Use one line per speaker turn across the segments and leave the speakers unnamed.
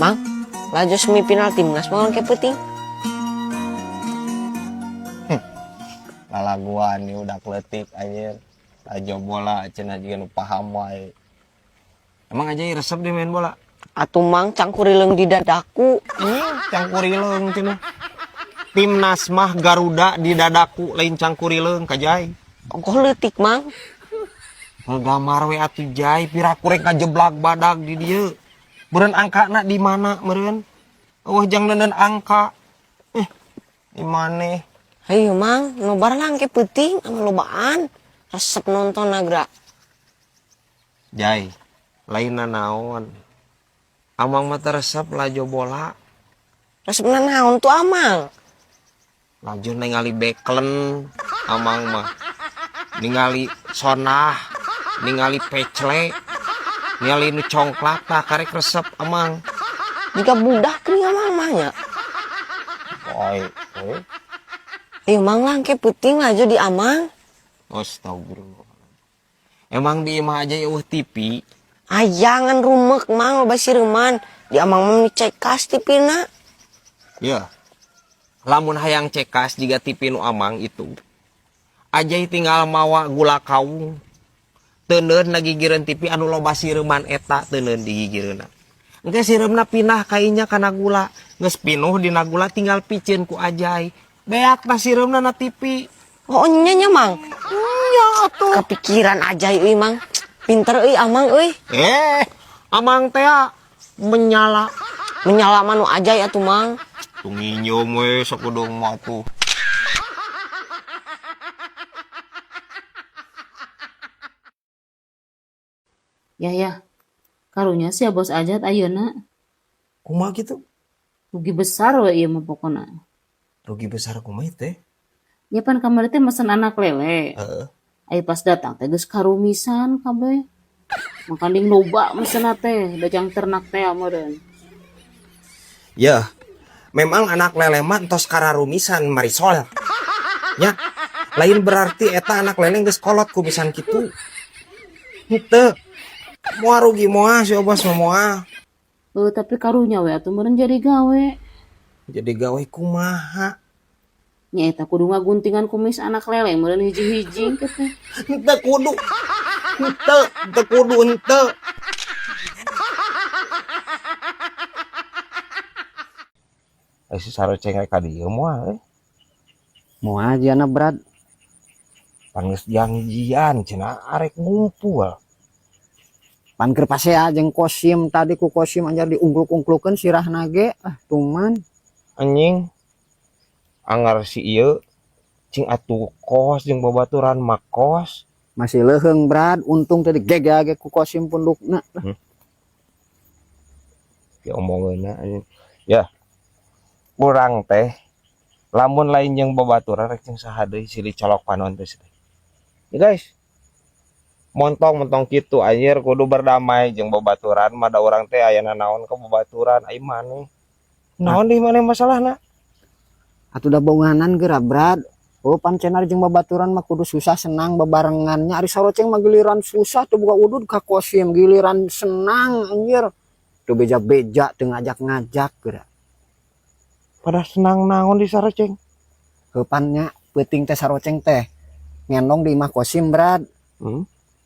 Mang, laju semifinal timnas mau ke penting.
Lalaguan nih udah kletik anjir. Aja bola cenah juga nu paham wae. Emang aja resep di main bola.
Atuh Mang cangkurileung di dadaku.
Cangkurileung cenah. Timnas mah Garuda di dadaku lain cangkurileung kajai.
Ongkoh leutik Mang.
Gambar we atuh jai pira kurek kajeblak badag di dieu. Beureun angkana di mana meureun? Eueuh jang neuneuh angka. Di maneh?
Heuh Mang, nobar lang ke penting anu lobaan. Resep nonton nagra.
Jai, lainna naon? Amang mata resep lajo bola.
Resep naon tuh Amang?
Lajo ningali beklen amang mah. Ningali sonah, ningali pecle, ningali nu congklak tah karek resep amang.
Jika budak nih Amang mahnya.
Oi.
Mang lang ke penting laju di Amang.
Astagfirullah. Emang di imah aja eueuh TV.
Jangan rumek Mang loba sireman. Di Amang mah cek kas tipina.
Ya. Lamun hayang cekas jiga TV nu amang itu. Ajai tinggal mawa gula kaung. Teuneun nagigireun TV anu loba sireuman eta teuneun digigireunna. Engke sireumna pinah kainya kana gula. Geus pinuh dina gula tinggal picieun ku Ajai. Beak na sireumna na TV.
Oh nya Mang.
Nya atuh.
Kepikiran aja euy Mang. Pinter euy Amang euy.
Amang teh menyala.
Menyala manu aja ya tuh Mang.
Tunginjom we sakudung mah tuh.
Ya, karunya sih ya bos Ajat ayeuna
Kumaha gitu?
rugi besar we ieu mah pokona.
Rugi besar kumaha teh?
Nya pan kamari teh mesen anak lele.
Heeh.
Aya pas datang teh geus karumisan kabeh. Makanding loba mesenna teh, dajang ternak teh meureun.
Ya, memang anak lele mah entos kararumisan Marisol. Ya, lain berarti eta anak lele geus kolot kumisan kitu. Henteu. Moal rugi moal si Obas mah moal.
Tapi karunya we atuh meureun jadi gawe.
Jadi gawe kumaha?
Nya eta kudu ngaguntingan kumis anak lele meureun hiji-hiji teh.
Henteu kudu. Henteu kudu henteu. Si saroceng ka dieu moal
Moal aja berat.
Pan geus janjian cenah arek ngumpul.
Pan keur pasea jeung Kosim tadi ku Kosim anjar diungkluk-ungklukeun sirahna ge. Tuman.
Anjing. Anggar si ieu cing atuh kos jeung babaturan mak kos.
Masih leuheung berat, untung tadi gegage ku Kosim pundukna.
Ya omongeunna anjing. Ya. Kurang teh lamun lain jeung babaturan rek jeung saha deui silih colok panon teh. Ya guys. Montong kitu anjir kudu berdamai jeung babaturan mah da urang teh aya naon ka babaturan ai maneh. Naon deui maneh masalahna?
Atuh da bounganan geura berat. Oh pancenar jeung babaturan mah kudu susah senang bebarengannya. Ari saroceng mah giliran susah teu buka udud ka Kosim, giliran senang anjir. Teu beja-beja teu ngajak-ngajak geura.
Pada senang naon di saroceng?
Heupannya peuting teh saroceng teh ngendong di imah Kosim berat.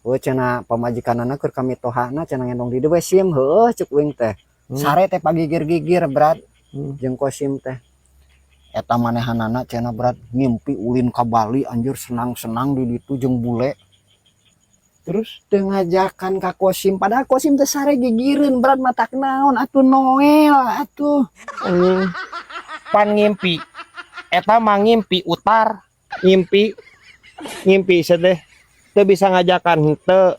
Oh cenah pamajikanana keur kamitohana cenah ngendong di dieu we sim heueuh ceuk uing teh. Sare teh pagigir-gigir berat. Jeung Kosim teh. Eta manehanana cenah berat ngimpi ulin ka Bali anjir senang-senang di ditu jeung bule. Terus teu ngajakan ka Kosim padahal Kosim teh sare gigireun berat matak naon atuh Noel atuh.
Anjing. Pan ngimpi. Eta mah ngimpi utar. Ngimpi sedeh. Teu bisa ngajakan henteu.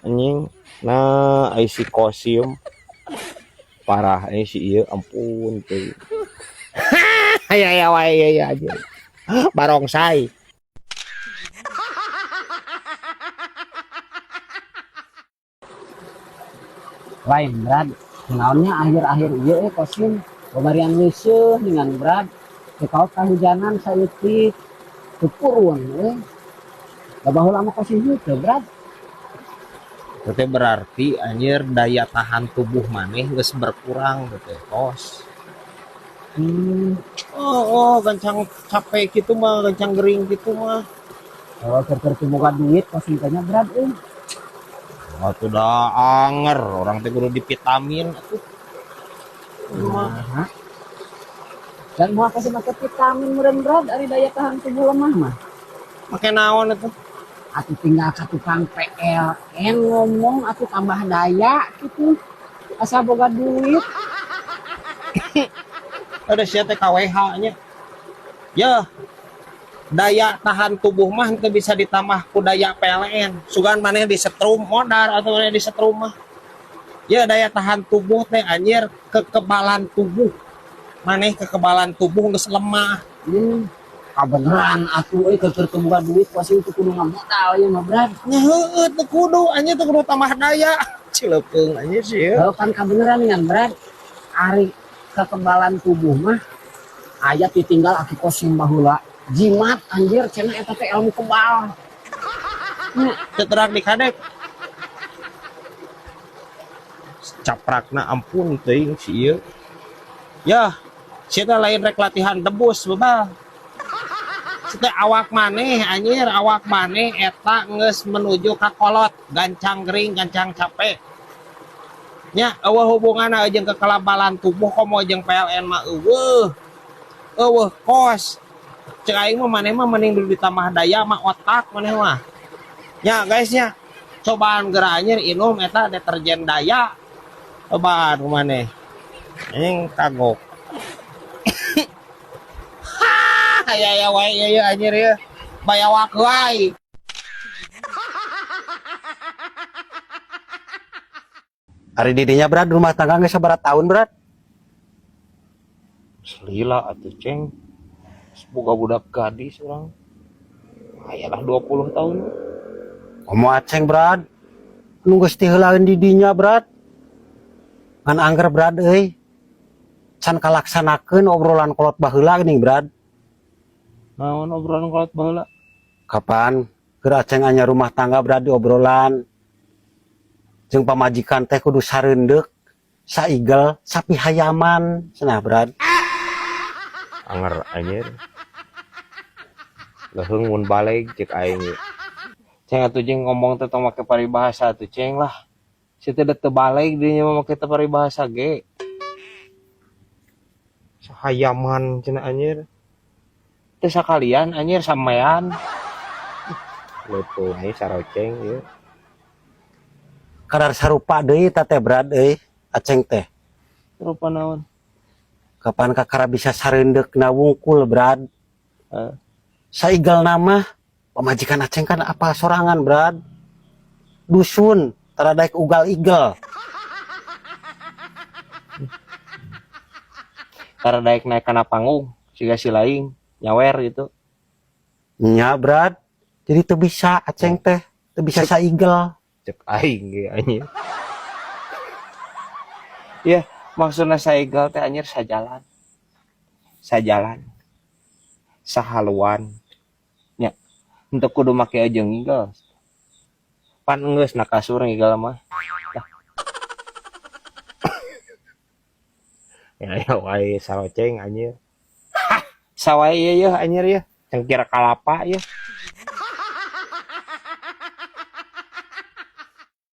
Anjing. Nah, ai si Kosim. Parah si ieu ampun teh. Ya wae ya aja. Barongsai.
Lain berat. Naonnya akhir-akhir ieu Kosim babarian ngeuseul dengan berat. Kekaot kahujanan saeutik. Teu purun Da baheula mah Kosim teu berat.
Itu berarti anjir daya tahan tubuh maneh geus berkurang gitu kos. Gancang capek gitu mah, gancang gering gitu mah.
Kalau kerja boga duit pasti tanya berat
Atuh dah anger, orang teh kudu divitamin atuh.
Nah, dan mau kasih pakai vitamin meureun berat dari daya tahan tubuh lemah mah.
Make naon atuh?
Aku tinggal ke tukang PLN ngomong aku tambah daya gitu. Asa boga duit.
Ada sia teh KWH nya. Ya, daya tahan tubuh mah itu bisa ditambah ku daya PLN. Sugan maneh di setrum modar atau maneh di setrum mah. Ya daya tahan tubuh teh anjir kekebalan tubuh. Maneh kekebalan tubuh geus lemah.
Kabeneran aku keur boga duit pasti itu kudu ngamodal ya mah berat.
Nya heueuh teu kudu anjir teu kudu tambah daya. Cilepeung anjir sih.
Kalau kan kabeneran kan berat. Ari kekebalan tubuh mah aya ditinggal aki kosim baheula. Jimat anjir cenah eta teh ilmu kebal.
Teu terak di kadek. Caprakna ampun teuing si ieu. Ya, sia lain rek latihan debus bebal. Sia awak maneh anjir, awak maneh eta geus menuju ka kolot, gancang gering, gancang capek. Nya eueuh hubunganna jeung kekebalan tubuh komo jeung PLN mah eueuh kos. Cek aing mah maneh mah mending ditambah daya mah otak maneh mah. Nya guys nya, cobaan geura anjir inum eta deterjen daya. Cobaan ku maneh. Anjing kagok. Ya wae ya anjir ya. Bayawak wae.
Ari didinya berat rumah tangga geus sabaraha tahun berat?
Selila atuh ceng. Boga budak gadis urang. Ayalah 20 tahun.
Komo aceng berat. Nu geus ti heulaeun didinya berat. Ngan angger berat euy. Can kalaksanakeun obrolan kolot baheula geuning berat.
Naon obrolan kolot baheula?
Kapan? Keur aceng anya rumah tangga berat di obrolan. Jeung pamajikan teh kudu sareundeuк, saigel, sapi hayaman, cenah berat.
Anger anjir. Leheung mun baleg cek aing. Ceng atuh jeung ngomong teh tong make paribahasa atuh ceng lah. Situ teh teu baleg dinya mah make teh paribahasa ge. Sahayaman cenah anjir. Teu sakalian anjir sampean. Leupeung ieu saroceng ieu.
Kadar sarupa deui eta teh berat euy, aceng teh.
Rupa naon?
Kapan kakara bisa sareundeukna wungkul berat. Saigel nama pamajikan aceng kan apa sorangan berat. Dusun tara daek ugal igel.
Tara daek naik kana panggung, siga si laing nyawer gitu.
Nya berat. Jadi teu bisa aceng teh, teu bisa saigel.
Cek aing ge anjir. Ya, maksudna saigel teh anjir sajalan. Sajalan. Sahaluan. Nya, untuk kudu make jeung igel. Pan geus na kasur igel mah. Ya wae saroceng anjir. Sawae ieu anjir ya. Cengkira kalapa ya.